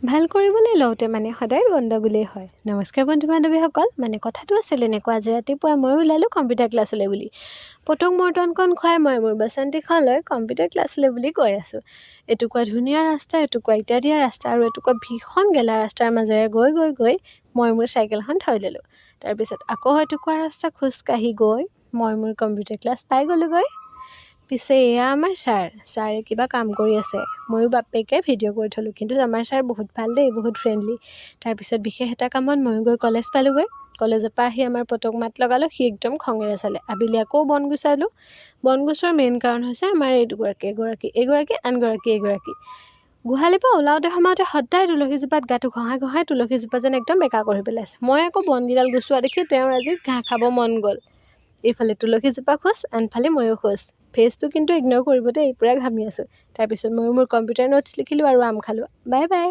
ভাল কৰিবলৈ লওঁতে মানে সদায় গণ্ডগোলেই হয়। নমস্কাৰ বন্ধু বান্ধৱীসকল, মানে কথাটো আছিল এনেকুৱা, আজি ৰাতিপুৱা মই ওলালোঁ কম্পিউটাৰ ক্লাছলৈ বুলি। পটক মৰ্টনকণ খুৱাই মই মোৰ বাচন্তিখন লৈ কম্পিউটাৰ ক্লাছলৈ বুলি গৈ আছোঁ। এটুকুৰা ধুনীয়া ৰাস্তা, এটুকুৰা ইটা দিয়া ৰাস্তা আৰু এটুকুৰা ভীষণ গেলা ৰাস্তাৰ মাজেৰে গৈ মই মোৰ চাইকেলখন থৈ দিলোঁ। তাৰপিছত আকৌ এটুকুৰা ৰাস্তা খোজকাঢ়ি গৈ মই মোৰ কম্পিউটাৰ ক্লাছ পাই গ'লোগৈ। পিছে এয়া আমাৰ ছাৰে কিবা কাম কৰি আছে। ময়ো বাপেকে ভিডিঅ' কৰি থ'লোঁ, কিন্তু আমাৰ ছাৰ বহুত ভাল দেই, বহুত ফ্ৰেণ্ডলি। তাৰপিছত বিশেষ এটা কামত ময়ো গৈ কলেজ পালোঁগৈ। কলেজৰ পৰা আহি আমাৰ পটক মাত লগালোঁ, সি একদম খঙেৰে চালে। আবেলি আকৌ বন গুচালোঁ। বন গুচোৱাৰ মেইন কাৰণ হৈছে আমাৰ এগৰাকী। গোহালিৰ পৰা ওলাওঁতে সোমাওঁতে সদায় তুলসীজোপাত গাটো ঘঁহাই তুলসীজোপা যেন একদম বেকা কৰি পেলাইছে। মই আকৌ বনকেইডাল গুচোৱা দেখি তেওঁৰ আজি ঘাঁহ খাব মন গ'ল। এইফালে তুলসীজোপা খোজ, আনফালে ময়ো খোজ। ফেচটো কিন্তু ইগন'ৰ কৰিব দেই, পূৰা ঘামি আছোঁ। তাৰপিছত ময়ো মোৰ কম্পিউটাৰ নোটছ লিখিলোঁ আৰু আম খালোঁ। Bye bye.